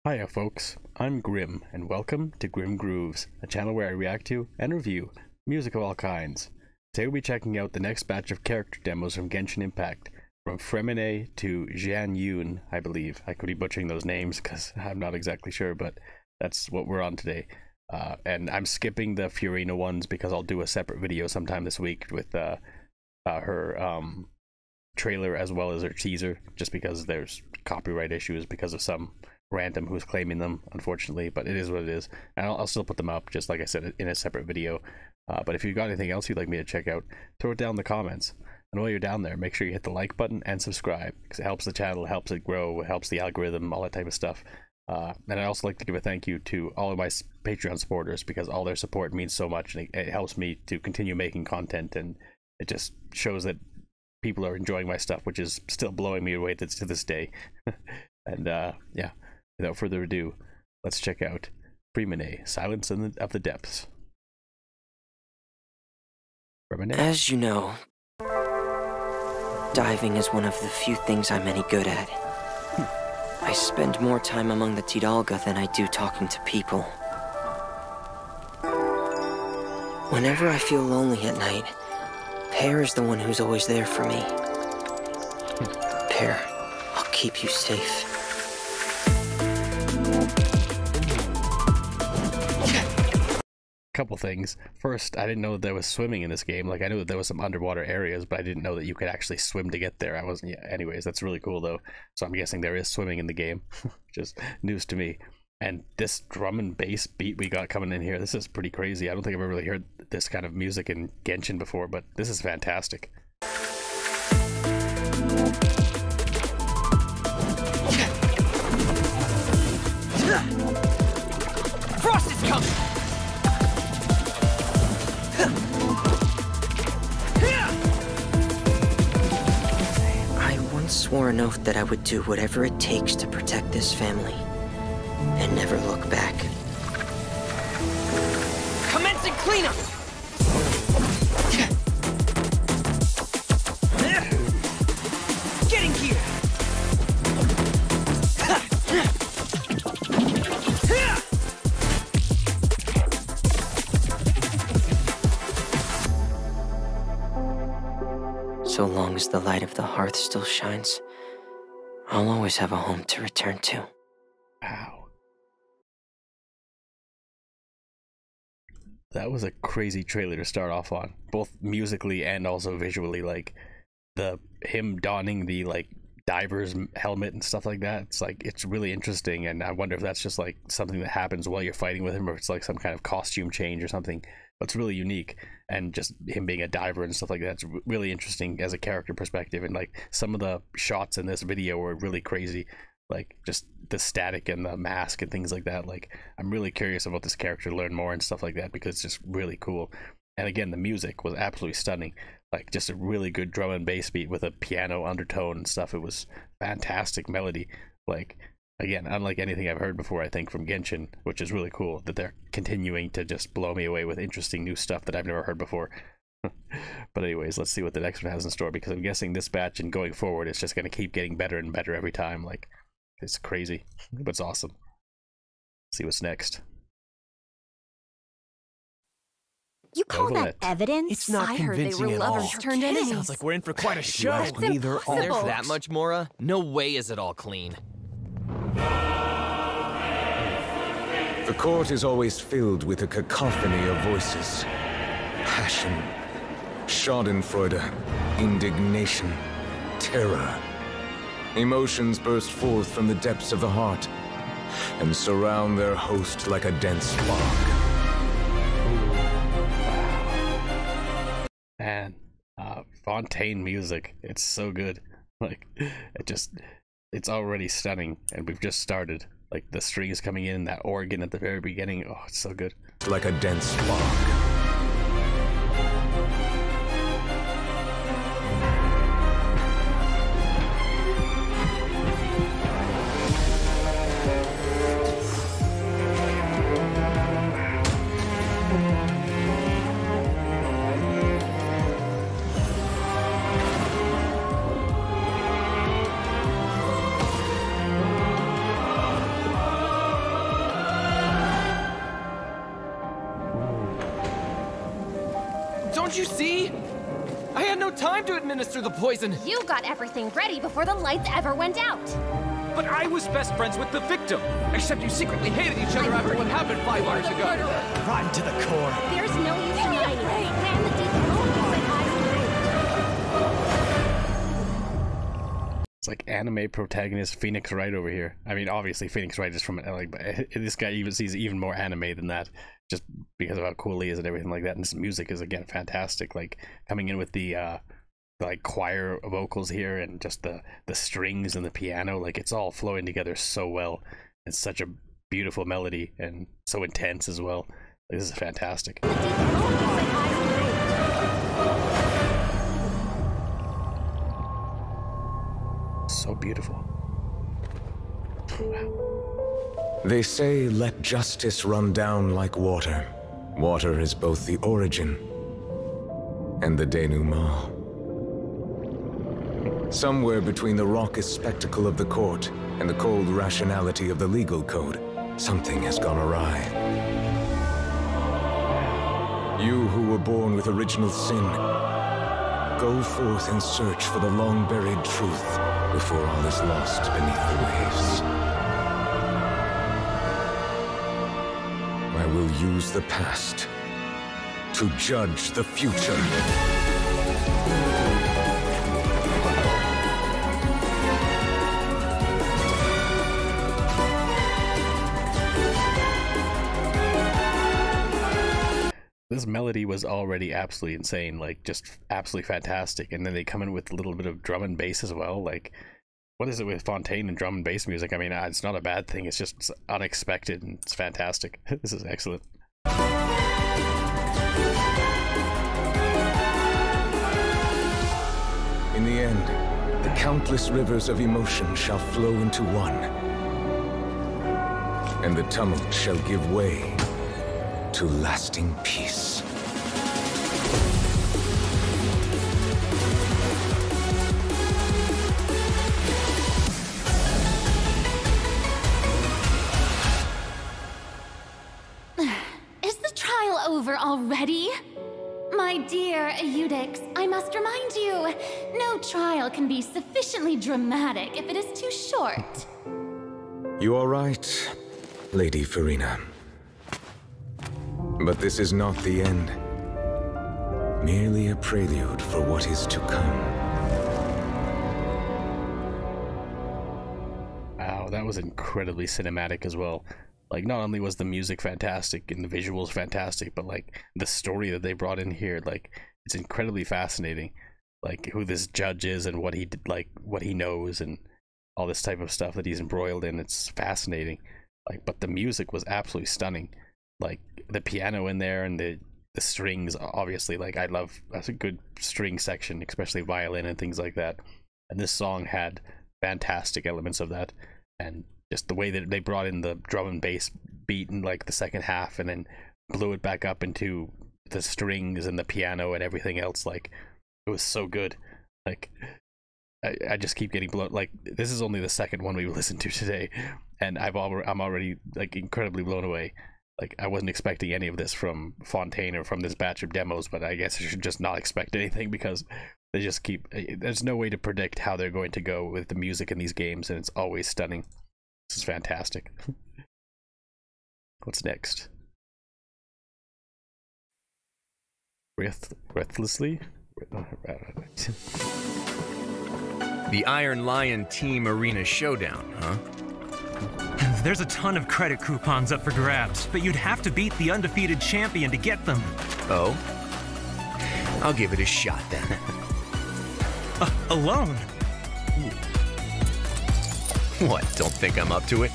Hiya folks, I'm Grim, and welcome to Grim Grooves, a channel where I react to and review music of all kinds. Today we'll be checking out the next batch of character demos from Genshin Impact, from Freminet to Xianyun, I believe. I could be butchering those names because I'm not exactly sure, but that's what we're on today. And I'm skipping the Freminet ones because I'll do a separate video sometime this week with her trailer as well as her teaser, just because there's copyright issues because of some random who's claiming them, unfortunately, but it is what it is. And I'll still put them up, just like I said, in a separate video. But if you've got anything else you'd like me to check out, throw it down in the comments. And while you're down there, make sure you hit the like button and subscribe, because it helps the channel, helps it grow, it helps the algorithm, all that type of stuff. And I'd also like to give a thank you to all of my Patreon supporters, because all their support means so much, and it helps me to continue making content, and it just shows that people are enjoying my stuff, which is still blowing me away to this day. And yeah, without further ado, let's check out Freminet, Silence of the Depths. Freminet? As you know, diving is one of the few things I'm any good at. I spend more time among the Tidalga than I do talking to people. Whenever I feel lonely at night, Pear is the one who's always there for me. Pear, I'll keep you safe. Couple things. First, I didn't know that there was swimming in this game. Like, I knew that there was some underwater areas, but I didn't know that you could actually swim to get there. I wasn't, yeah, anyways, that's really cool though. So I'm guessing there is swimming in the game. Just news to me. And this drum and bass beat we got coming in here, this is pretty crazy. I don't think I've ever really heard this kind of music in Genshin before, but this is fantastic. Frost is coming! I once swore an oath that I would do whatever it takes to protect this family and never look back. Commencing cleanup! Getting here! So long as the light of the hearth still shines, I'll always have a home to return to. Wow. That was a crazy trailer to start off on, both musically and also visually. Like, him donning the like diver's helmet and stuff like that, it's really interesting, and I wonder if that's just like something that happens while you're fighting with him, or if it's like some kind of costume change or something. But it's really unique, and just him being a diver and stuff like that's really interesting as a character perspective. And like, some of the shots in this video were really crazy, like just the static and the mask and things like that. Like, I'm really curious about this character to learn more and stuff like that, because it's just really cool. And again, the music was absolutely stunning, like just a really good drum and bass beat with a piano undertone and stuff. It was fantastic melody. Like, again, unlike anything I've heard before, I think, from Genshin, which is really cool that they're continuing to just blow me away with interesting new stuff that I've never heard before. But anyways, let's see what the next one has in store, because I'm guessing this batch and going forward, it's just going to keep getting better and better every time. Like, it's crazy, but it's awesome. Let's see what's next. You call that evidence? It's not I heard they convincing were at lovers all. turned enemies. Sounds like we're in for quite a show. That's Neither are. impossible. There's that much, Mora? No way is it all clean. The court is always filled with a cacophony of voices. Passion, schadenfreude, indignation, terror. Emotions burst forth from the depths of the heart and surround their host like a dense fog. Man, Fontaine music, it's so good. Like, it's already stunning, and we've just started. Like, the strings coming in, that organ at the very beginning, oh, it's so good. Like a dense fog. Don't you see? I had no time to administer the poison. You got everything ready before the lights ever went out. But I was best friends with the victim. Except you secretly hated each other after what happened 5 hours ago. Rotten to the core. There's no use in hiding. Plan the deep hole you said eyes and It's like anime protagonist Phoenix Wright over here. I mean, obviously Phoenix Wright is from like, but this guy even sees even more anime than that, just because of how cool he is and everything like that. And his music is again fantastic. Like coming in with the like choir vocals here and just the strings and the piano, like it's all flowing together so well. It's such a beautiful melody and so intense as well. Like, this is fantastic. So beautiful. Wow. They say, let justice run down like water. Water is both the origin and the denouement. Somewhere between the raucous spectacle of the court and the cold rationality of the legal code, something has gone awry. You who were born with original sin, go forth and search for the long-buried truth before all is lost beneath the waves. I will use the past to judge the future. This melody was already absolutely insane, like just absolutely fantastic, and then they come in with a little bit of drum and bass as well. Like, what is it with Fontaine and drum and bass music? I mean, it's not a bad thing, it's just unexpected and it's fantastic. This is excellent. In the end, the countless rivers of emotion shall flow into one, and the tumult shall give way to lasting peace. Is the trial over already? My dear Eudix, I must remind you, no trial can be sufficiently dramatic if it is too short. You are right, Lady Farina. But this is not the end. Merely a prelude for what is to come. Wow, that was incredibly cinematic as well. Like, not only was the music fantastic and the visuals fantastic, but like the story that they brought in here, like it's incredibly fascinating. Like who this judge is and what he did, like what he knows and all this type of stuff that he's embroiled in. It's fascinating. Like, but the music was absolutely stunning. Like the piano in there and the strings, obviously, like that's a good string section, especially violin and things like that. And this song had fantastic elements of that, and just the way that they brought in the drum and bass beat in like the second half and then blew it back up into the strings and the piano and everything else. Like, it was so good. Like, I just keep getting blown. Like, this is only the second one we've listened to today, and I'm already like incredibly blown away. Like, I wasn't expecting any of this from Fontaine or from this batch of demos, but I guess I should just not expect anything because they just keep... There's no way to predict how they're going to go with the music in these games, and it's always stunning. This is fantastic. What's next? Breathlessly? The Iron Lion Team Arena Showdown, huh? There's a ton of credit coupons up for grabs, but you'd have to beat the undefeated champion to get them. Oh? I'll give it a shot then. Alone? What, don't think I'm up to it?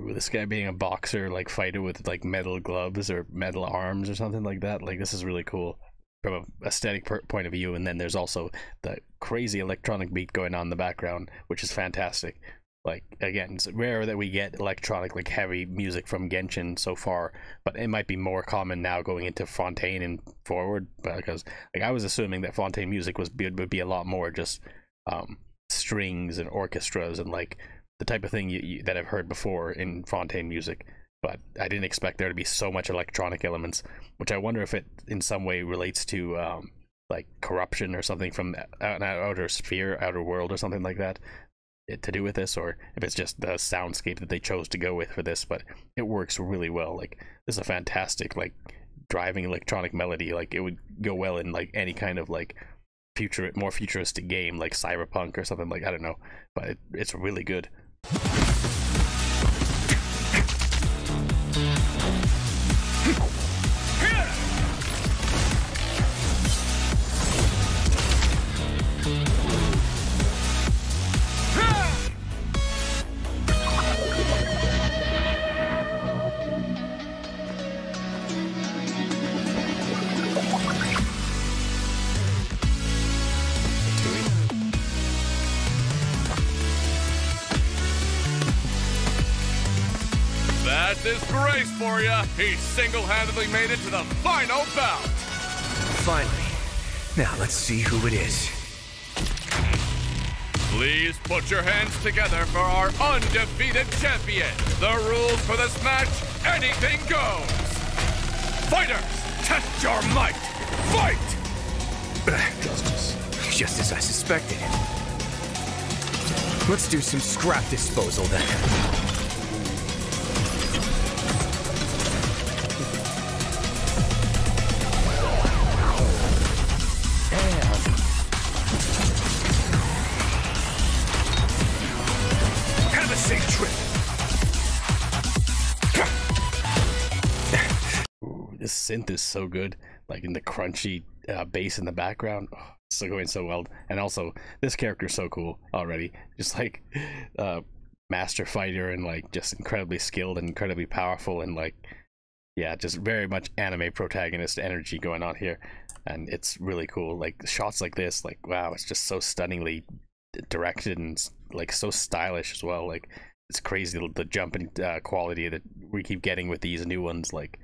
This guy being a boxer, like fighter with like metal gloves or metal arms or something like that, like this is really cool from a aesthetic point of view. And then there's also the crazy electronic beat going on in the background, which is fantastic. Like, again, it's rare that we get electronic, like, heavy music from Genshin so far, but it might be more common now going into Fontaine and forward, because, like, I was assuming that Fontaine music would be a lot more just strings and orchestras and, like, the type of thing that I've heard before in Fontaine music, but I didn't expect there to be so much electronic elements, which I wonder if it in some way relates to, like, corruption or something from an outer sphere, outer world or something like that, to do with this, or if it's just the soundscape that they chose to go with for this. But it works really well. Like, this is a fantastic, like, driving electronic melody. Like, it would go well in, like, any kind of, like, more futuristic game, like Cyberpunk or something, like, I don't know, but it's really good. That's his Grace for you. He single-handedly made it to the final bout. Finally. Now let's see who it is. Please put your hands together for our undefeated champion. The rules for this match, anything goes. Fighters, test your might. Fight! Justice. Just as I suspected. Let's do some scrap disposal then. This synth is so good, like in the crunchy bass in the background. Oh, it's so going so well. And also, this character is so cool already. Just like master fighter and like just incredibly skilled and incredibly powerful and like, yeah, just very much anime protagonist energy going on here. And it's really cool. Like shots like this, like wow, it's just so stunningly directed and like so stylish as well. Like it's crazy the jump in quality that we keep getting with these new ones. Like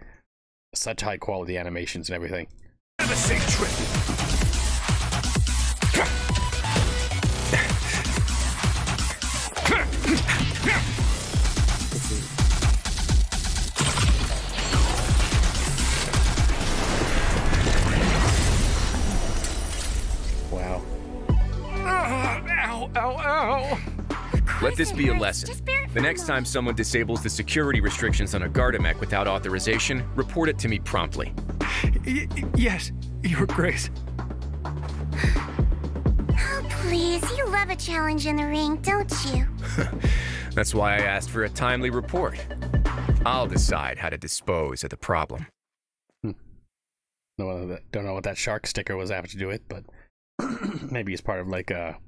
such high quality animations and everything. The same trip. Wow. Ow, ow, ow. Let this be a lesson. The next time someone disables the security restrictions on a Gardamek without authorization, report it to me promptly. Yes, Your Grace. Oh, please, you love a challenge in the ring, don't you? That's why I asked for a timely report. I'll decide how to dispose of the problem. Don't know what that shark sticker was after to do it, but maybe it's part of like a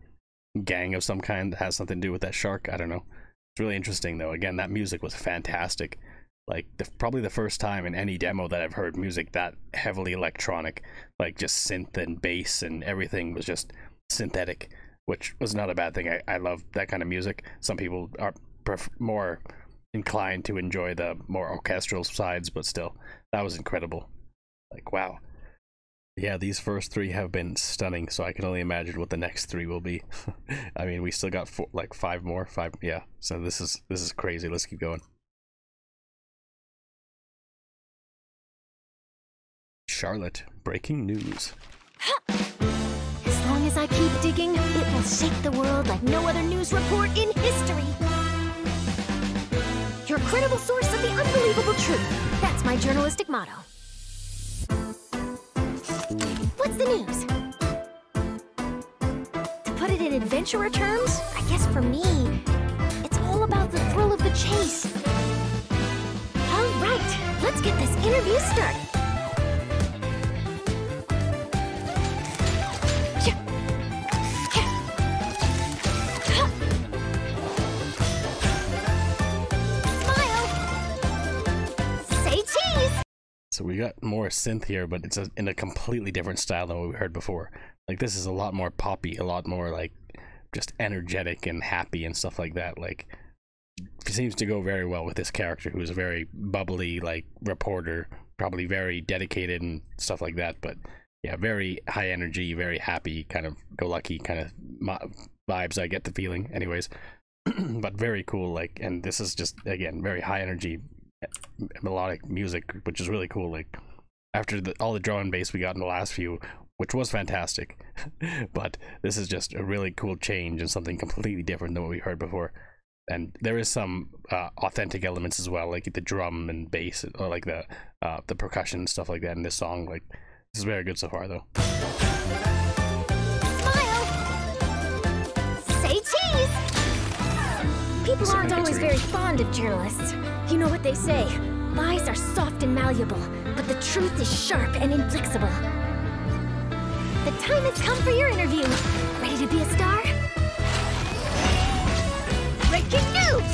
gang of some kind that has something to do with that shark. I don't know. It's really interesting though. Again, that music was fantastic. Like probably the first time in any demo that I've heard music that heavily electronic, like just synth and bass and everything was just synthetic, which was not a bad thing. I love that kind of music. Some people are more inclined to enjoy the more orchestral sides, but still, that was incredible. Like, wow. Yeah, these first three have been stunning, so I can only imagine what the next three will be. I mean, we still got five more. Yeah, so this is crazy. Let's keep going. Charlotte, breaking news. As long as I keep digging, it will shake the world like no other news report in history. Your credible source of the unbelievable truth. That's my journalistic motto. What's the news? To put it in adventurer terms, I guess for me, it's all about the thrill of the chase. All right, let's get this interview started. So we got more synth here, but it's in a completely different style than what we heard before. Like this is a lot more poppy, a lot more like just energetic and happy and stuff like that. Like, it seems to go very well with this character, who is a very bubbly, like, reporter, probably very dedicated and stuff like that. But yeah, very high energy, very happy, kind of go-lucky kind of vibes, I get the feeling. Anyways, but very cool. Like, and this is just, again, very high energy, melodic music, which is really cool. Like, after all the drum and bass we got in the last few, which was fantastic, but this is just a really cool change and something completely different than what we heard before. And there is some authentic elements as well, like the drum and bass, or like the percussion and stuff like that in this song. Like, this is very good so far, though. Smile! Say cheese! People aren't always very fond of journalists. You know what they say, lies are soft and malleable, but the truth is sharp and inflexible. The time has come for your interview. Ready to be a star? Breaking news!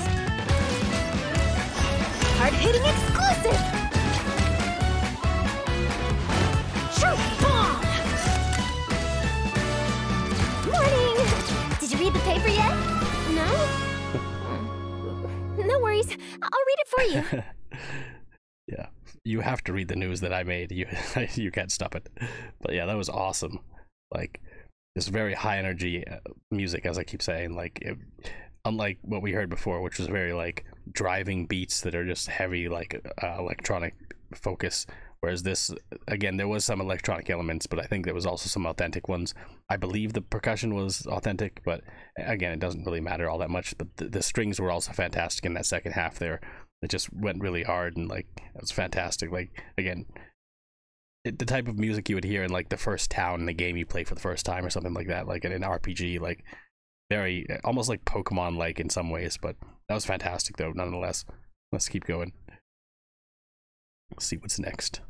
Hard-hitting exclusive! Truth bomb! Morning! Did you read the paper yet? No? No worries. I'll read it for you. Yeah, you have to read the news that I made. You can't stop it. But yeah, that was awesome. Like, this very high energy music, as I keep saying. Like, unlike what we heard before, which was very like driving beats that are just heavy, like electronic focus. Whereas this, again, there was some electronic elements, but I think there was also some authentic ones. I believe the percussion was authentic, but again, it doesn't really matter all that much. But the strings were also fantastic in that second half there. It just went really hard, and like, it was fantastic. Like, again, the type of music you would hear in like the first town in the game you play for the first time or something like that, like in an RPG, like very almost like Pokemon like in some ways. But that was fantastic though, nonetheless. Let's keep going. Let's see what's next.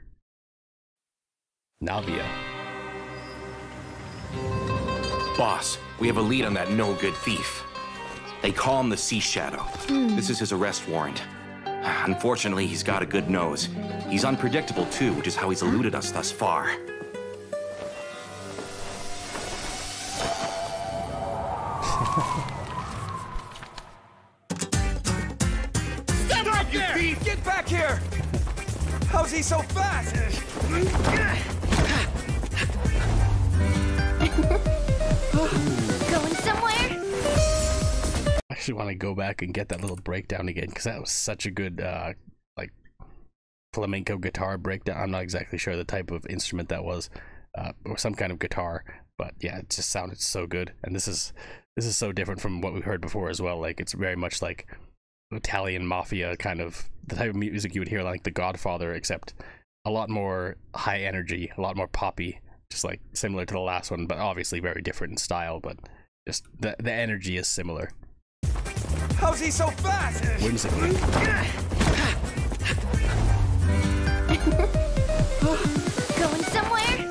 Navia. Boss, we have a lead on that no-good thief. They call him the Sea Shadow. This is his arrest warrant. Unfortunately, he's got a good nose. He's unpredictable, too, which is how he's eluded us thus far. Step up, you thief! Get back here! How's he so fast? Going somewhere? I actually want to go back and get that little breakdown again, because that was such a good like flamenco guitar breakdown. I'm not exactly sure the type of instrument that was, or some kind of guitar, but yeah, it just sounded so good. And this is so different from what we heard before as well. Like, it's very much like Italian mafia kind of, the type of music you would hear like The Godfather, except a lot more high energy, a lot more poppy, just like similar to the last one, but obviously very different in style. But just the energy is similar. How's he so fast? Whimsical. Going somewhere?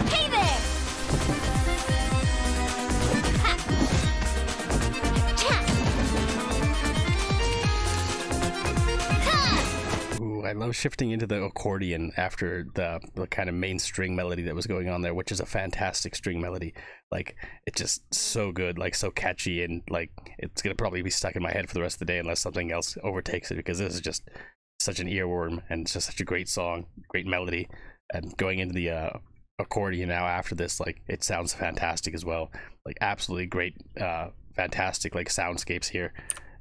Hey there! Ooh, I love shifting into the accordion after the kind of main string melody that was going on there, which is a fantastic string melody. Like, it's just so good, like so catchy, and like it's gonna probably be stuck in my head for the rest of the day unless something else overtakes it, because this is just such an earworm, and it's just such a great song, great melody. And going into the accordion now after this, like, it sounds fantastic as well. Like, absolutely great, fantastic like soundscapes here,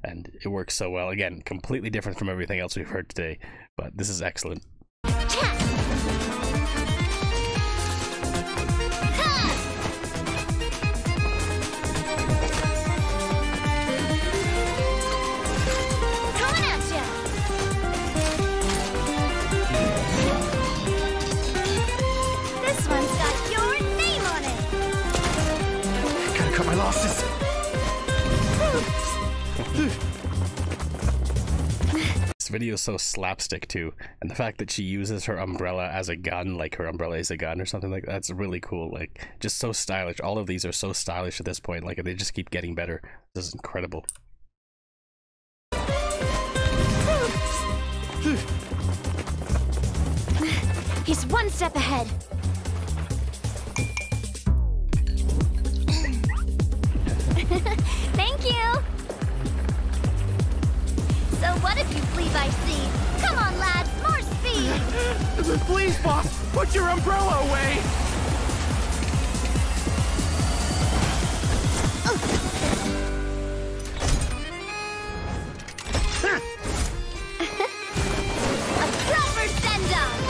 and it works so well. Again, completely different from everything else we've heard today, but this is excellent. video is so slapstick too, and the fact that she uses her umbrella as a gun, like her umbrella is a gun or something like that's really cool. Like, just so stylish. All of these are so stylish at this point. Like, they just keep getting better. This is incredible. He's one step ahead. Thank you! So what if you flee by sea? Come on, lads, more speed! Please, boss, put your umbrella away! A proper send-off!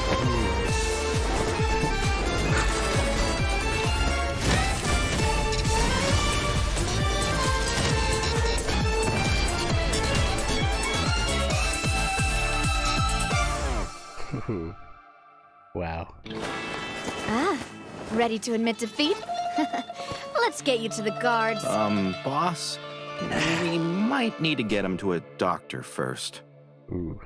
Wow. Ah, ready to admit defeat? Let's get you to the guards. Boss? We might need to get him to a doctor first. Ooh.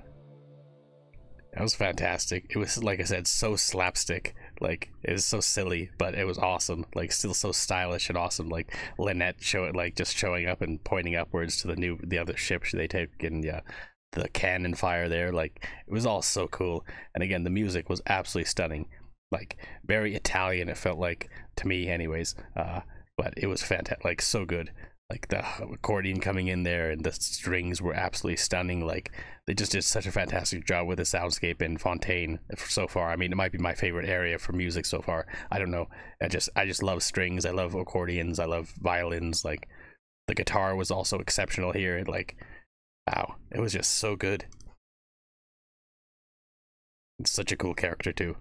That was fantastic. It was, like I said, so slapstick. Like, it was so silly, but it was awesome. Like, still so stylish and awesome. Like, Lynette just showing up and pointing upwards to the other ship they take, and the cannon fire there. Like, it was all so cool. And again, the music was absolutely stunning. Like, very Italian, it felt like, to me anyways. But it was fantastic, like, so good. Like, the accordion coming in there and the strings were absolutely stunning. Like, they just did such a fantastic job with the soundscape in Fontaine so far. I mean, it might be my favorite area for music so far. I don't know. I just love strings. I love accordions. I love violins. Like, the guitar was also exceptional here. Like, wow, it was just so good. It's such a cool character too.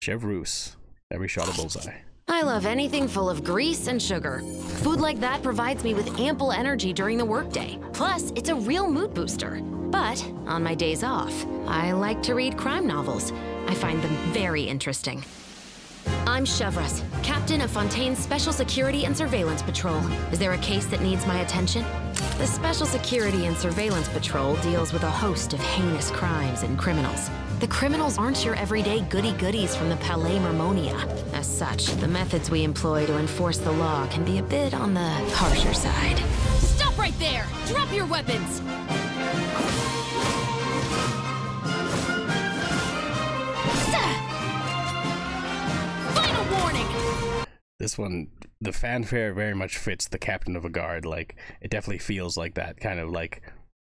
Chevreuse, every shot a bullseye. I love anything full of grease and sugar. Food like that provides me with ample energy during the workday. Plus, it's a real mood booster. But on my days off, I like to read crime novels. I find them very interesting. I'm Chevreuse, captain of Fontaine's Special Security and Surveillance Patrol. Is there a case that needs my attention? The Special Security and Surveillance Patrol deals with a host of heinous crimes and criminals. The criminals aren't your everyday goody-goodies from the Palais Mermonia. As such, the methods we employ to enforce the law can be a bit on the harsher side. Stop right there! Drop your weapons! Final warning! This one, the fanfare very much fits the captain of a guard. Like, it definitely feels like that kind of like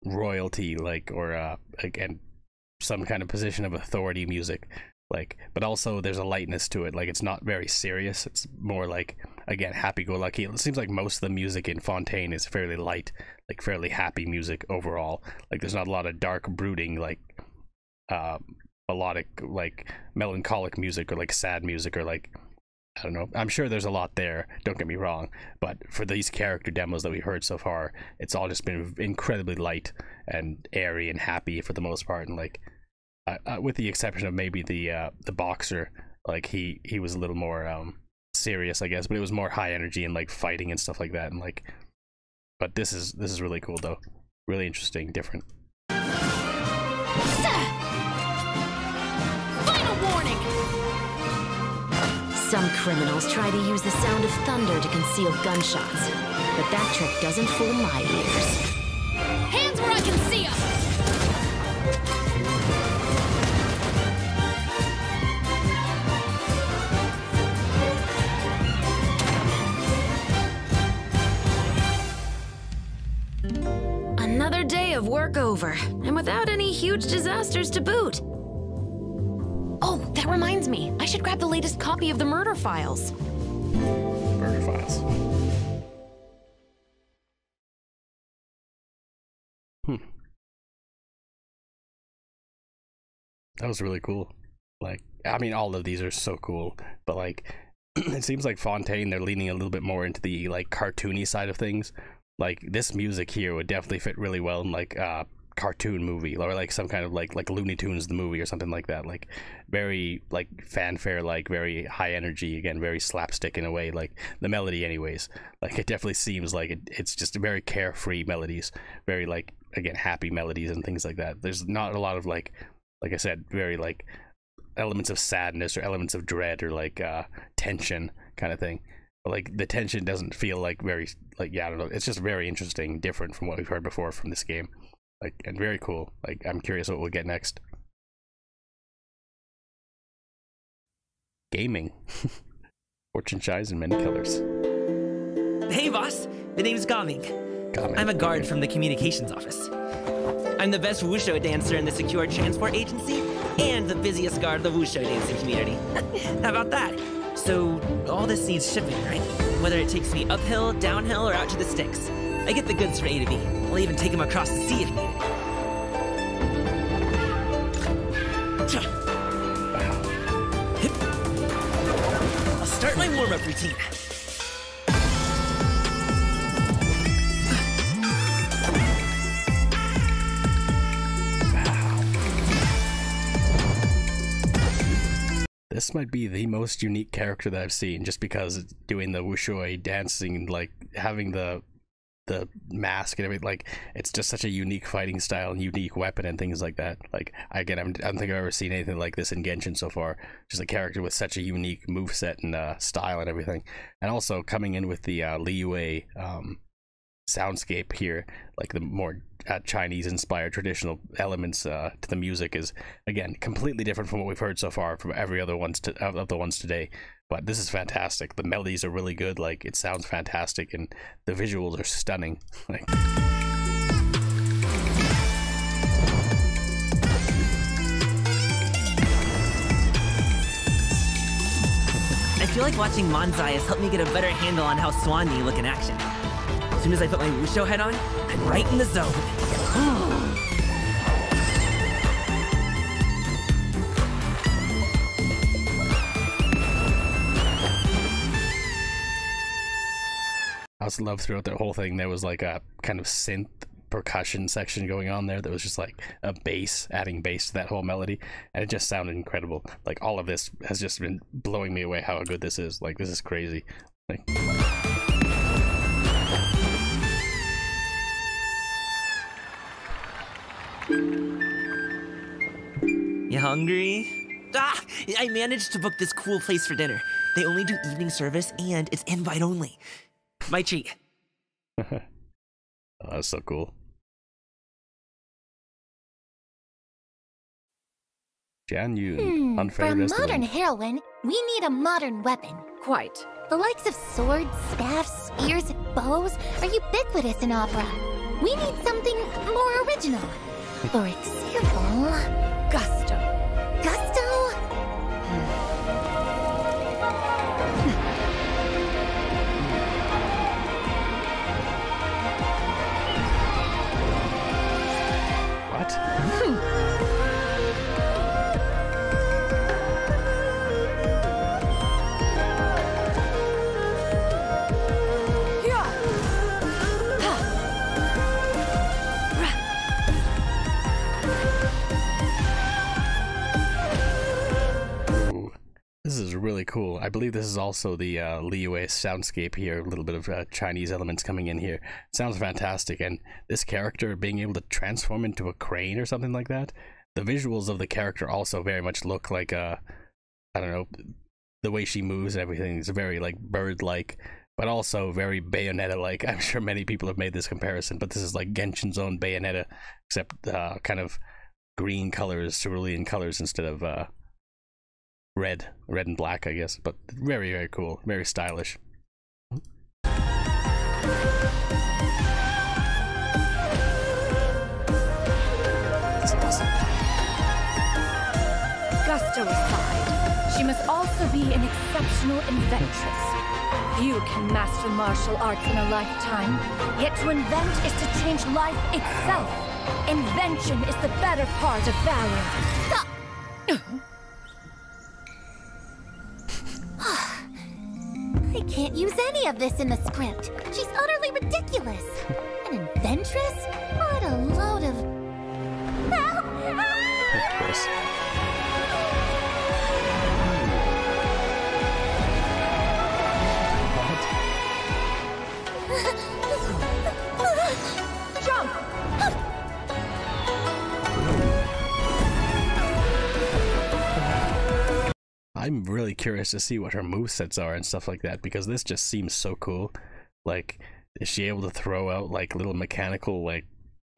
royalty, like, or again, some kind of position of authority music. Like, but also there's a lightness to it. Like, it's not very serious. It's more like, again, happy-go-lucky. It seems like most of the music in Fontaine is fairly light, like fairly happy music overall. Like, there's not a lot of dark brooding, like melodic, like melancholic music, or like sad music, or like, I don't know. I'm sure there's a lot there, don't get me wrong, but for these character demos that we heard so far, it's all just been incredibly light and airy and happy for the most part. And like, with the exception of maybe the boxer, like he was a little more serious, I guess, but it was more high energy and like fighting and stuff like that. And like, but this is really cool though, really interesting, different. Final warning! Some criminals try to use the sound of thunder to conceal gunshots, but that trick doesn't fool my ears. Hands where I can see them! Another day of work over, and without any huge disasters to boot. Oh, that reminds me. I should grab the latest copy of the Murder Files. Murder Files. That was really cool. Like, I mean, all of these are so cool, but like, it seems like Fontaine, they're leaning a little bit more into the like cartoony side of things. Like, this music here would definitely fit really well in like cartoon movie, or like some kind of like Looney Tunes the movie or something like that. Like very like fanfare, like very high energy, again very slapstick in a way, like the melody anyways. Like it definitely seems like it's just very carefree melodies, very like, again, happy melodies and things like that. There's not a lot of like I said, very like elements of sadness or elements of dread or like tension kind of thing. But like the tension doesn't feel like very like, yeah, I don't know, it's just very interesting, different from what we've heard before from this game, like, and very cool. Like I'm curious what we'll get next. Gaming. Fortune shines in many colors. Hey boss, the name's Gaming. I'm a guard from the communications office. I'm the best wushu dancer in the secure transport agency and the busiest guard of the wushu dancing community. How about that? So, all this needs shipping, right? Whether it takes me uphill, downhill, or out to the sticks. I get the goods from A to B. I'll even take them across the sea if needed. I'll start my warm-up routine. This might be the most unique character that I've seen, just because it's doing the wushoi dancing, like having the mask and everything. Like it's just such a unique fighting style and unique weapon and things like that. Like again, I don't think I've ever seen anything like this in Genshin so far. Just a character with such a unique moveset and style and everything, and also coming in with the Liyue soundscape here, like the more Chinese inspired traditional elements to the music is, again, completely different from what we've heard so far from every other of the ones today. But this is fantastic. The melodies are really good, like it sounds fantastic, and the visuals are stunning. Like I feel like watching Manzai has helped me get a better handle on how Swanee look in action. As soon as I put my wushu head on, I'm right in the zone. I also love throughout the whole thing there was like a kind of synth percussion section going on there that was just like a bass, adding bass to that whole melody, and it just sounded incredible. Like all of this has just been blowing me away how good this is. Like this is crazy. Like you hungry? Ah! I managed to book this cool place for dinner. They only do evening service and it's invite only. My treat. Oh, that's so cool. Xianyun, unfair For a wrestling. modern heroine, we need a modern weapon. Quite. The likes of swords, staffs, spears, bows are ubiquitous in opera. We need something more original. For example... Gusto. Gusto? What? This is really cool. I believe this is also the Liyue soundscape here, a little bit of Chinese elements coming in here. It sounds fantastic, and this character being able to transform into a crane or something like that. The visuals of the character also very much look like I don't know, the way she moves and everything is very like bird-like, but also very Bayonetta-like. I'm sure many people have made this comparison, but this is like Genshin's own Bayonetta, except kind of green colors, cerulean colors instead of red and black, I guess, but very, very cool, very stylish. That's awesome. Gusto aside, she must also be an exceptional inventress. Few can master martial arts in a lifetime, yet to invent is to change life itself. Invention is the better part of valor. Stop! I can't use any of this in the script. She's utterly ridiculous. An inventress? What a load of... Of course. Jump! I'm really curious to see what her movesets are and stuff like that, because this just seems so cool. Like, is she able to throw out like little mechanical like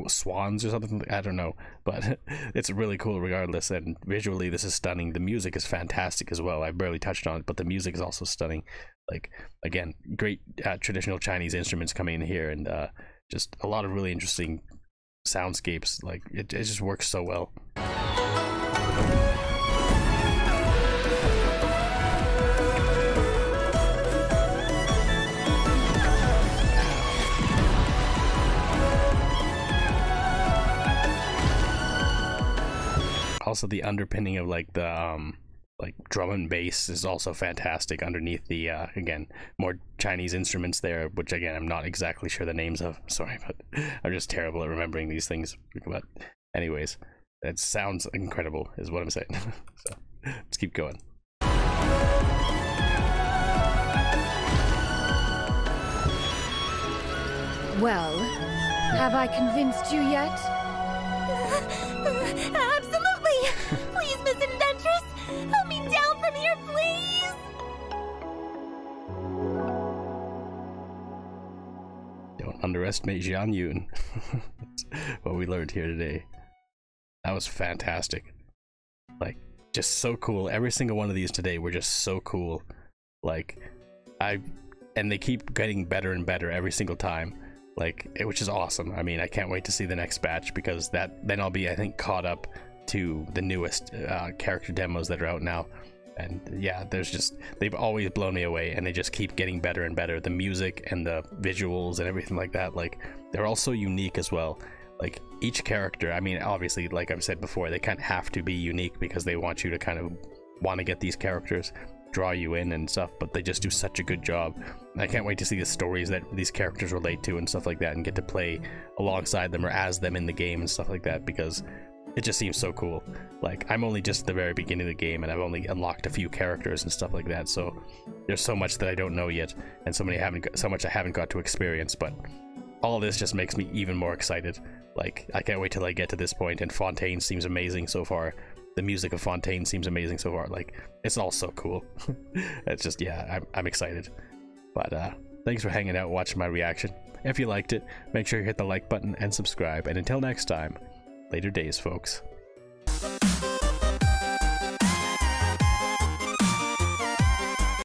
swans or something? I don't know, but it's really cool regardless, and visually this is stunning. The music is fantastic as well. I barely touched on it, but the music is also stunning. Like, again, great traditional Chinese instruments coming in here, and just a lot of really interesting soundscapes. Like, it just works so well. Also, the underpinning of like the like drum and bass is also fantastic underneath the again, more Chinese instruments there, which again I'm not exactly sure the names of. Sorry, but I'm just terrible at remembering these things. But anyways, it sounds incredible is what I'm saying. So let's keep going. Well, have I convinced you yet? Absolutely! Please, Miss Inventress, help me down from here, please! Don't underestimate Xianyun. What we learned here today. That was fantastic. Like, just so cool. Every single one of these today were just so cool. Like, and they keep getting better and better every single time. Like, which is awesome. I mean, I can't wait to see the next batch, because then I'll be, I think, caught up to the newest character demos that are out now. And yeah, they've always blown me away, and they just keep getting better and better. The music and the visuals and everything like that, like, they're all so unique as well. Like, each character, I mean, obviously, like I've said before, they kind of have to be unique because they want you to kind of want to get these characters, draw you in and stuff, but they just do such a good job. And I can't wait to see the stories that these characters relate to and stuff like that, and get to play alongside them or as them in the game and stuff like that, because it just seems so cool. Like, I'm only just at the very beginning of the game, and I've only unlocked a few characters and stuff like that, so there's so much that I don't know yet, and so much I haven't got to experience. But all this just makes me even more excited. Like, I can't wait till I get to this point, and Fontaine seems amazing so far. The music of Fontaine seems amazing so far. Like, it's all so cool. It's just, yeah, I'm excited. But thanks for hanging out, watching my reaction. If you liked it, make sure you hit the like button and subscribe. And until next time, later days, folks.